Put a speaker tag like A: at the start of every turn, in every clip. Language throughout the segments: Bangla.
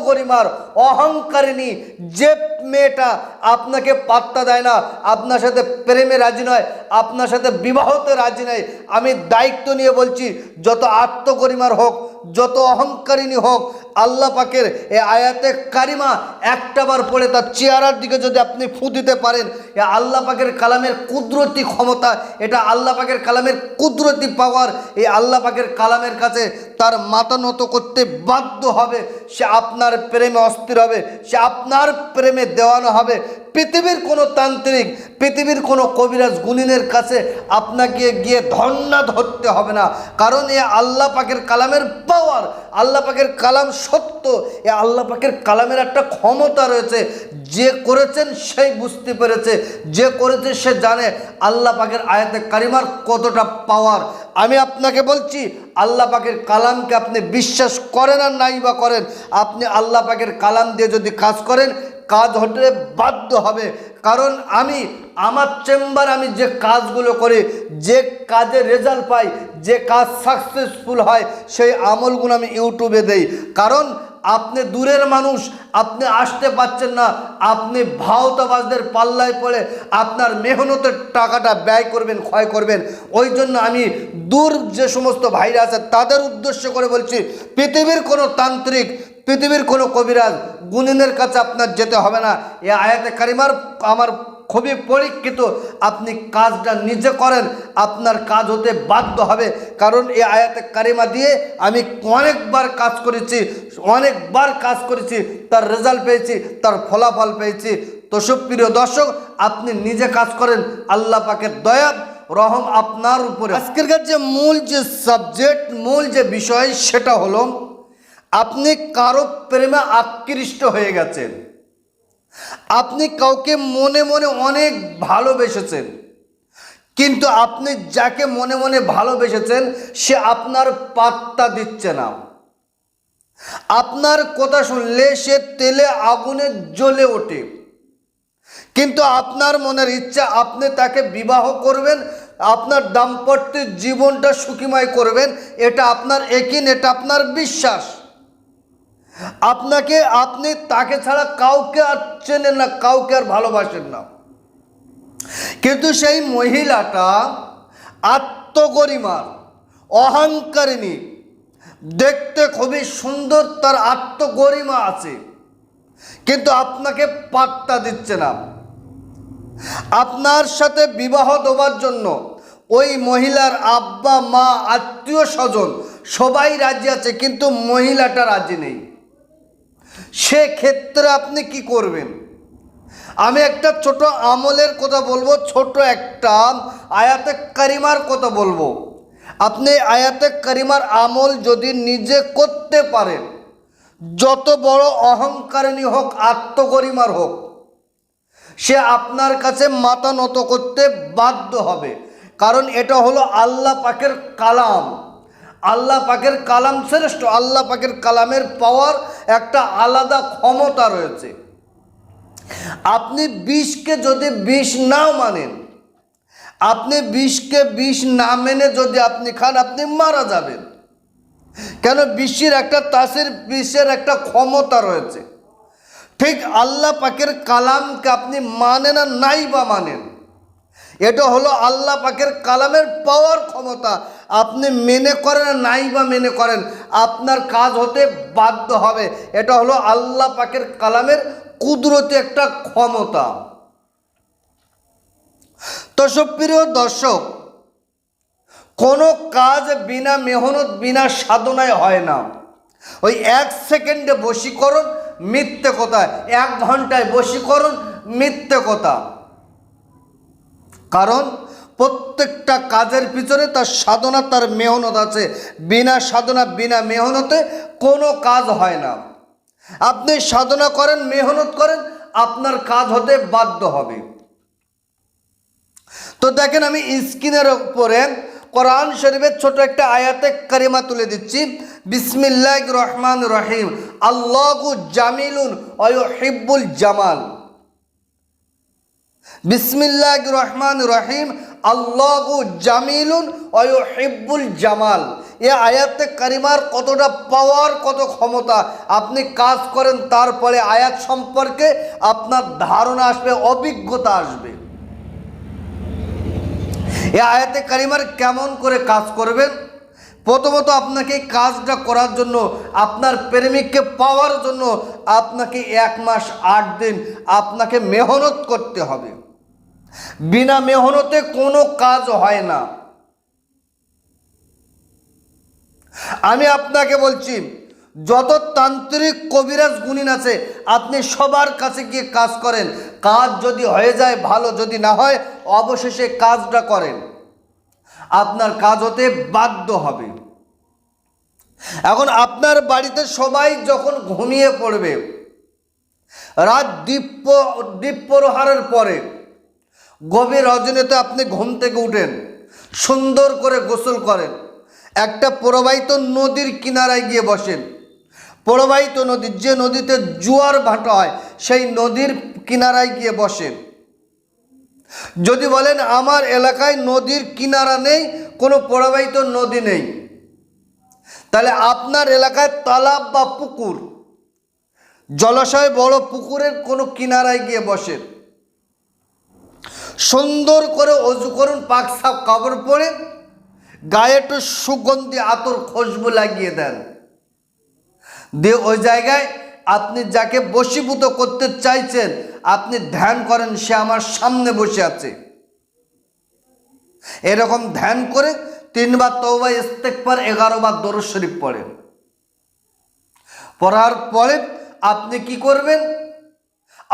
A: গরিমার অহংকারিণী যে মেয়েটা আপনাকে পাত্তা দেয় না, আপনার সাথে প্রেমে রাজি নয়, আপনার সাথে বিবাহতে রাজি নয়, আমি দায়িত্ব নিয়ে বলছি, যত আত্মগরিমার হোক, যত অহংকারিণী হোক, আল্লাহ পাকের এই আয়াতে কারিমা একটাবার পড়ে তার চেহারার দিকে যদি আপনি ফু দিতে পারেন, এ আল্লাহ পাকের কালামের কুদরতি ক্ষমতা, এটা আল্লাহ পাকের কালামের কুদরতি পাওয়ার। এই আল্লাহ পাকের কালামের কাছে তার মাথা নত করতে বাধ্য হবে, সে আপনার প্রেমে অস্থির হবে, সে আপনার প্রেমে দেওয়ানো হবে। পৃথিবীর কোনো তান্ত্রিক, পৃথিবীর কোনো কবিরাজ গুণিনের কাছে আপনাকে গিয়ে ধর্ণা ধরতে হবে না, কারণ এ আল্লাহ পাকের কালামের পাওয়ার। আল্লাহ পাকের কালাম সত্য, এ আল্লাহ পাকের কালামের একটা ক্ষমতা রয়েছে। যে করেছেন সেই বুঝতে পেরেছে, যে করেছে সে জানে আল্লাহ পাকের আয়াতে কারিমার কতটা পাওয়ার। আমি আপনাকে বলছি, আল্লাহ পাকের কালামকে আপনি বিশ্বাস করেন আর নাই বা করেন, আপনি আল্লাহ পাকের কালাম দিয়ে যদি কাজ করেন, কাজ হতে বাধ্য হবে। কারণ আমি আমার চেম্বার, আমি যে কাজগুলো করি, যে কাজে রেজাল্ট পাই, যে কাজ সাকসেসফুল হয়, সেই আমলগুলো আমি ইউটিউবে দেই। কারণ আপনি দূরের মানুষ, আপনি আসতে পারছেন না, আপনি ভাওতাবাজদের পাল্লায় পড়ে আপনার মেহনতের টাকাটা ব্যয় করবেন, ক্ষয় করবেন। ওই জন্য আমি দূর যে সমস্ত ভাইরা আছে তাদের উদ্দেশ্য করে বলছি, পৃথিবীর কোনো তান্ত্রিক, পৃথিবীর কোনো কবিরাজ গুণিনের কাছে আপনার যেতে হবে না। এই আয়াতে কারিমার আমার খুবই পরীক্ষিত, আপনি কাজটা নিজে করেন, আপনার কাজ হতে বাধ্য হবে। কারণ এই আয়াতে কারিমা দিয়ে আমি অনেকবার কাজ করেছি, তার রেজাল্ট পেয়েছি, তার ফলাফল পেয়েছি। তো সুপ্রিয় দর্শক, আপনি নিজে কাজ করেন, আল্লাহ পাকের দয়া রহম আপনার উপরে। আজকের যে মূল যে সাবজেক্ট, মূল যে বিষয়, সেটা হলো আপনি কারো প্রেমে আকৃষ্ট হয়ে গেছেন। আপনি কাউকে মনে মনে অনেক ভালোবেসেছেন, কিন্তু আপনি যাকে মনে মনে ভালোবেসেছেন সে আপনার পাত্তা দিচ্ছে না। আপনার কথা শুনলে সে তেলে আগুনে জ্বলে ওঠে, কিন্তু আপনার মনের ইচ্ছা আপনি তাকে বিবাহ করবেন, আপনার দাম্পত্য জীবনটা সুখময় করবেন, এটা আপনার একিন, এটা আপনার বিশ্বাস। আপনি তাকে ছাড়া কাউকে আর চেনেন না, কাউকে আর ভালোবাসেন না। কিন্তু সেই মহিলাটা আত্মগরিমার, অহংকারিণী, দেখতে খুবই সুন্দর, তার আত্মগরিমা আছে, কিন্তু আপনাকে পাত্তা দিচ্ছে না। আপনার সাথে বিবাহ দেওয়ার জন্য ওই মহিলার আব্বা মা আত্মীয় স্বজন সবাই রাজি আছে, কিন্তু মহিলাটা রাজি নেই। সেক্ষেত্রে আপনি কি করবেন? আমি একটা ছোট আমলের কথা বলবো, ছোট একটা আয়াতে কারিমার কথা বলবো। আপনি আয়াতে কারিমার আমল যদি নিজে করতে পারেন, যত বড় অহংকারিণী হোক, আত্মগরিমার হোক, সে আপনার কাছে মাথা নত করতে বাধ্য হবে। কারণ এটা হলো আল্লাহ পাকের কালাম। আল্লাহ পাকের কালাম শ্রেষ্ঠ, আল্লাহ পাকের কালামের পাওয়ার একটা আলাদা ক্ষমতা রয়েছে। আপনি বিষকে যদি বিষ নাও মানেন, আপনি বিষকে বিষ না মেনে যদি আপনি খান, আপনি মারা যাবেন। কেন? বিষের একটা তাসির, বিষের একটা ক্ষমতা রয়েছে। ঠিক আল্লাহ পাকের কালামকে আপনি মানেন আর নাই বা মানেন, এটা হলো আল্লাহ পাকের কালামের পাওয়ার ক্ষমতা। আপনি মেনে করেন আর নাই বা মেনে করেন, আপনার কাজ হতে বাধ্য হবে। এটা হলো আল্লাহ পাকের কালামের কুদরতি একটা ক্ষমতা। তো সুপ্রিয় দর্শক, কোনো কাজ বিনা মেহনত, বিনা সাধনায় হয় না। ওই 1 সেকেন্ডে বশীকরণ, মিথ্যে কথা, 1 ঘন্টায় বশীকরণ, মিথ্যে কথা। কারণ প্রত্যেকটা কাজের পিছনে তার সাধনা, তার মেহনত আছে। বিনা সাধনা, বিনা মেহনতে কোনো কাজ হয় না। আপনি সাধনা করেন, মেহনত করেন, আপনার কাজ হতে বাধ্য হবে। তো দেখেন, আমি স্ক্রিনের উপরে কোরআন শরীফের ছোট একটা আয়াতে কারিমা তুলে দিচ্ছি। বিসমিল্লাহির রহমানির রহিম। আল্লাহু জামিলুন ওয়া ইউহিব্বুল জামাল। বিসমিল্লাহির রহমানির রহিম। আল্লাহু জামিলুন ওয়া ইউহিব্বুল জামাল। এ আয়াতে কারিমার কতটা পাওয়ার, কত ক্ষমতা। আপনি কাজ করেন, তারপরে আয়াত সম্পর্কে আপনার ধারণা আসবে, অভিজ্ঞতা আসবে। এ আয়াতে কারিমার কেমন করে কাজ করবেন? প্রথমত আপনাকে এই কাজটা করার জন্য, আপনার প্রেমিককে পাওয়ার জন্য আপনাকে 1 মাস 8 দিন আপনাকে মেহনত করতে হবে। বিনা মেহনতে কোনো কাজ হয় না। আমি আপনাকে বলছি, যত তান্ত্রিক কবিরাজ গুণিন আছে, আপনি সবার কাছে গিয়ে কাজ করেন। কাজ যদি হয়ে যায় ভালো, যদি না হয় অবশেষে কাজটা করেন, আপনার কাজ হতে বাধ্য হবে। এখন আপনার বাড়িতে সবাই যখন ঘুমিয়ে পড়বে, রাত দ্বীপ প্রহারের পরে গভীর রজনীতে আপনি ঘুম থেকে উঠেন, সুন্দর করে গোসল করেন, একটা প্রবাহিত নদীর কিনারায় গিয়ে বসেন। প্রবাহিত নদী, যে নদীতে জোয়ার ভাটা হয়, সেই নদীর কিনারায় গিয়ে বসেন। যদি বলেন আমার এলাকায় নদীর কিনারা নেই, কোনো প্রবাহিত নদী নেই, তাহলে আপনার এলাকায় তালাব বা পুকুর, জলাশয়, বড় পুকুরের কোনো কিনারায় গিয়ে বসেন। সুন্দর করে অজু করুন, পাক সাফ কাপড় পরে, গায়ে একটু সুগন্ধি আতর খুশবু লাগিয়ে দেন। দিয়ে ওই জায়গায় আপনি যাকে বশীভূত করতে চাইছেন, আপনি ধ্যান করেন সে আমার সামনে বসে আছে। এরকম ধ্যান করে 3 বার তওবা ইস্তেগফার, 11 বার দরুদ শরীফ পড়েন। পড়ার পরে আপনি কি করবেন?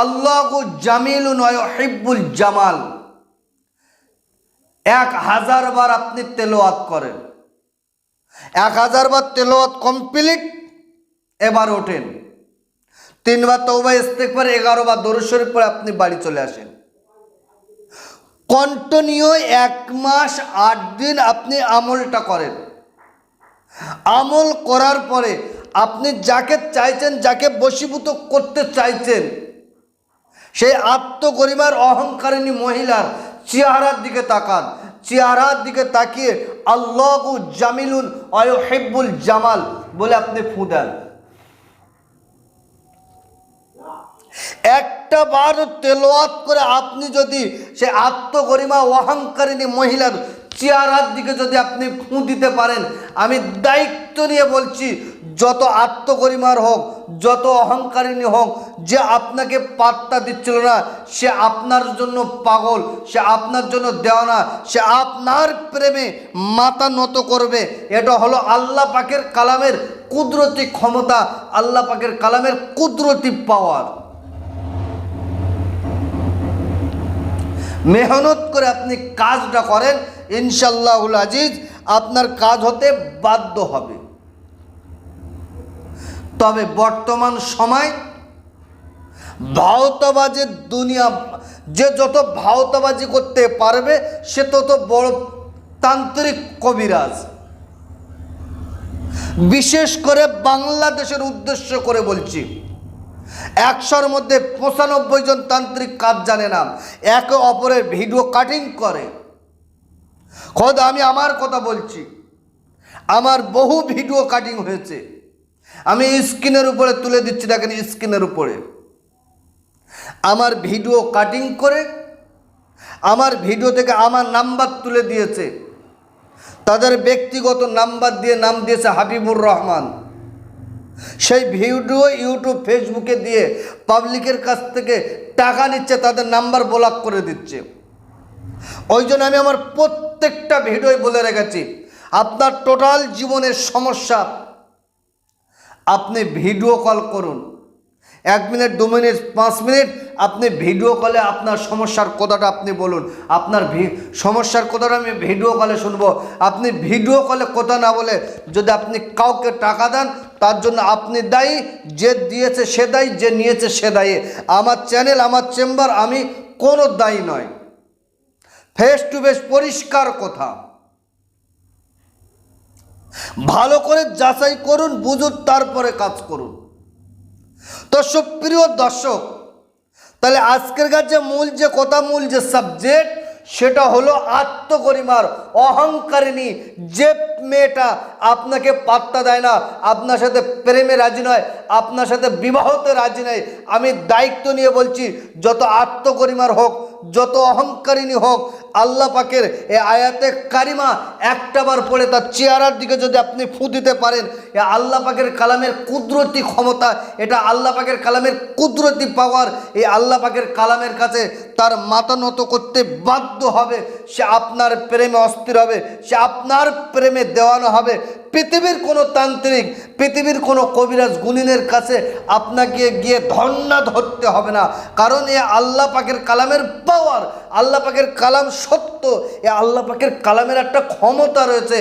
A: আল্লাহু জামিলুন ওয়া ইউহিব্বুল জামাল 1000 বার আপনি তেলাওয়াত করেন। 1000 বার তেলাওয়াত কমপ্লিট, এবার ওঠেন, 3 বার তওবা ইস্তেগফার, 11 বার দরুদ শরীফ পড়ে আপনি বাড়ি চলে আসেন। কন্টিনিউ 1 মাস 8 দিন আপনি আমলটা করেন। আমল করার পরে আপনি যাকে চাইছেন, যাকে বশীভূত করতে চাইছেন, সেই আত্মগরিমার অহংকারিণী মহিলার চেহারার দিকে তাকান। চেহারার দিকে তাকিয়ে আল্লাহু জামিলুন ওয়া ইউহিব্বুল জামাল বলে আপনি ফু দেন। একটা বার তেলাওয়াত করে আপনি যদি সে আত্মগরিমা অহংকারিণী মহিলার চেহারার দিকে যদি আপনি ফু দিতে পারেন, আমি দায়িত্ব নিয়ে বলছি, যত আত্মগরিমার হোক, যত অহংকারিণী হোক, যে আপনাকে পাত্তা দিচ্ছিল না, সে আপনার জন্য পাগল, সে আপনার জন্য দেওয়ানা, সে আপনার প্রেমে মাথা নত করবে। এটা হলো আল্লাহ পাকের কালামের কুদরতি ক্ষমতা, আল্লাহ পাকের কালামের কুদরতি পাওয়ার। মেহনত করে আপনি কাজটা করেন, ইনশাআল্লাহুল আজিজ আপনার কাজ হতে বাধ্য হবে। তবে বর্তমান সময় ভাওতাবাজির দুনিয়া, যে যত ভাওতাবাজি করতে পারবে সে তত বড় তান্ত্রিক কবিরাজ। বিশেষ করে বাংলাদেশের উদ্দেশ্য করে বলছি, 100-র মধ্যে 95 জন তান্ত্রিক কাজ জানে না, একে অপরের ভিডিও কাটিং করে। খোদ আমি আমার কথা বলছি, আমার বহু ভিডিও কাটিং হয়েছে, আমি স্ক্রিনের উপরে তুলে দিচ্ছি, দেখেন স্ক্রিনের উপরে আমার ভিডিও কাটিং করে আমার ভিডিও থেকে আমার নাম্বার তুলে দিয়েছে, তাদের ব্যক্তিগত নাম্বার দিয়ে নাম দিয়েছে হাবিবুর রহমান। সেই ভিডিও ইউটিউব ফেসবুকে দিয়ে পাবলিকের কাছ থেকে টাকা নিচ্ছে, তাদের নাম্বার ব্লক করে দিচ্ছে। ওই জন্য আমি আমার প্রত্যেকটা ভিডিওয় বলে রেখেছি, আপনার টোটাল জীবনের সমস্যা আপনি ভিডিও কল করুন, 1 মিনিট, 2 মিনিট, 5 মিনিট আপনি ভিডিও কলে আপনার সমস্যার কথাটা আপনি বলুন। আপনার সমস্যার কথাটা আমি ভিডিও কলে শুনবো। আপনি ভিডিও কলে কথা না বলে যদি আপনি কাউকে টাকা দেন, তার জন্য আপনি দায়ী, যে দিয়েছে সে দায়ী, যে নিয়েছে সে দায়ী। আমার চ্যানেল, আমার চেম্বার, আমি কোনো দায়ী নয়। ফেস টু ফেস পরিষ্কার কথা, ভালো করে যাচাই করুন, বুঝুন, তারপরে কাজ করুন। তো সুপ্রিয় দর্শক, তাহলে আজকের কাছে মূল যে কথা, মূল যে সাবজেক্ট, সেটা হলো আত্মগরিমার অহংকারিণী যে মেয়েটা আপনাকে পাত্তা দেয় না, আপনার সাথে প্রেমে রাজি নয়, আপনার সাথে বিবাহতে রাজি নয়, আমি দায়িত্ব নিয়ে বলছি, যত আত্মগরিমার হোক, যত অহংকারিণী হোক, আল্লাহ পাকের এই আয়াতে কারিমা একটাবার পড়ে তার চেহারার দিকে যদি আপনি ফু দিতে পারেন, এ আল্লাহ পাকের কালামের কুদরতি ক্ষমতা, এটা আল্লাহ পাকের কালামের কুদরতি পাওয়ার। এই আল্লাহ পাকের কালামের কাছে তার মাথা নত করতে বাধ্য হবে, সে আপনার প্রেমে অস্থির হবে, সে আপনার প্রেমে দেওয়ানো হবে। পৃথিবীর কোনো তান্ত্রিক, পৃথিবীর কোনো কবিরাজ গুণিনের কাছে আপনাকে গিয়ে ধর্ণা ধরতে হবে না, কারণ এ আল্লাহ পাকের কালামের পাওয়ার। আল্লাহ পাকের কালাম সত্য, এ আল্লাহ পাকের কালামের একটা ক্ষমতা রয়েছে।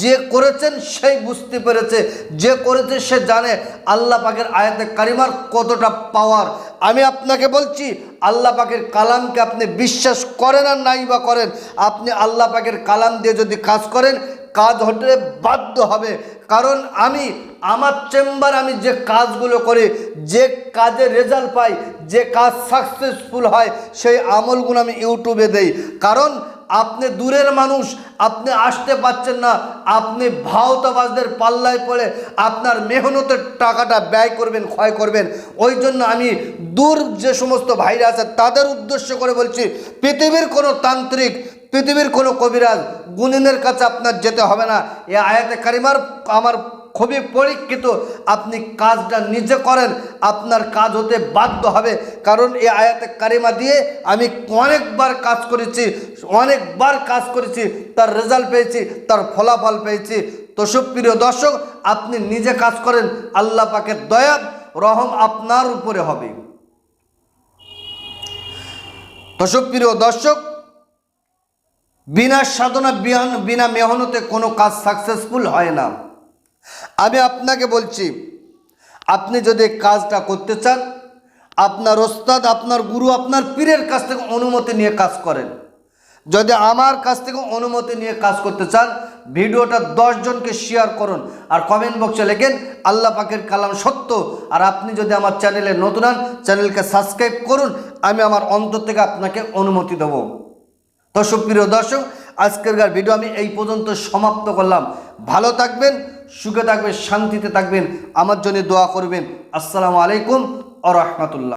A: যে করেছেন সেই বুঝতে পেরেছে, যে করেছে সে জানে আল্লাহ পাকের আয়াতে কারিমার কতটা পাওয়ার। আমি আপনাকে বলছি, আল্লাহ পাকের কালামকে আপনি বিশ্বাস করেন আর নাই বা করেন, আপনি আল্লাহ পাকের কালাম দিয়ে যদি কাজ করেন, কাজ হতে বাধ্য হবে। কারণ আমি আমার চেম্বার, আমি যে কাজগুলো করি, যে কাজে রেজাল্ট পাই, যে কাজ সাকসেসফুল হয়, সেই আমলগুলো আমি ইউটিউবে দেই। কারণ আপনি দূরের মানুষ, আপনি আসতে পারছেন না, আপনি ভাওতাবাজদের পাল্লায় পড়ে আপনার মেহনতের টাকাটা ব্যয় করবেন, ক্ষয় করবেন। ওই জন্য আমি দূর যে সমস্ত ভাইরা আছে তাদের উদ্দেশ্য করে বলছি, পৃথিবীর কোনো তান্ত্রিক, পৃথিবীর কোনো কবিরাজ গুণিনের কাছে আপনার যেতে হবে না। এই আয়াতে কারিমার আমার খুবই পরীক্ষিত, আপনি কাজটা নিজে করেন, আপনার কাজ হতে বাধ্য হবে। কারণ এই আয়াতে কারিমা দিয়ে আমি অনেকবার কাজ করেছি, তার রেজাল্ট পেয়েছি, তার ফলাফল পেয়েছি। তো সুপ্রিয় দর্শক, আপনি নিজে কাজ করেন, আল্লাহ পাকের দয়া রহম আপনার উপরে হবে। তো সুপ্রিয় দর্শক, বিনা সাধনা, বিনা মেহনতে কোনো কাজ সাকসেসফুল হয় না। আমি আপনাকে বলছি, আপনি যদি কাজটা করতে চান, আপনার ওস্তাদ, আপনার গুরু, আপনার পীরের কাছ থেকে অনুমতি নিয়ে কাজ করেন। যদি আমার কাছ থেকে অনুমতি নিয়ে কাজ করতে চান, ভিডিওটা 10 জনকে শেয়ার করুন আর কমেন্ট বক্সে লেখেন আল্লাহ পাকের কালাম সত্য। আর আপনি যদি আমার চ্যানেলে নতুন হন, চ্যানেলকে সাবস্ক্রাইব করুন, আমি আমার অন্তর থেকে আপনাকে অনুমতি দেব। তো সুপ্রিয় দর্শক, আজকের ভিডিও আমি এই পর্যন্ত সমাপ্ত করলাম। ভালো থাকবেন, সুখে থাকবেন, শান্তিতে থাকবেন, আমার জন্য দোয়া করবেন। আসসালামু আলাইকুম ওয়া রাহমাতুল্লাহ।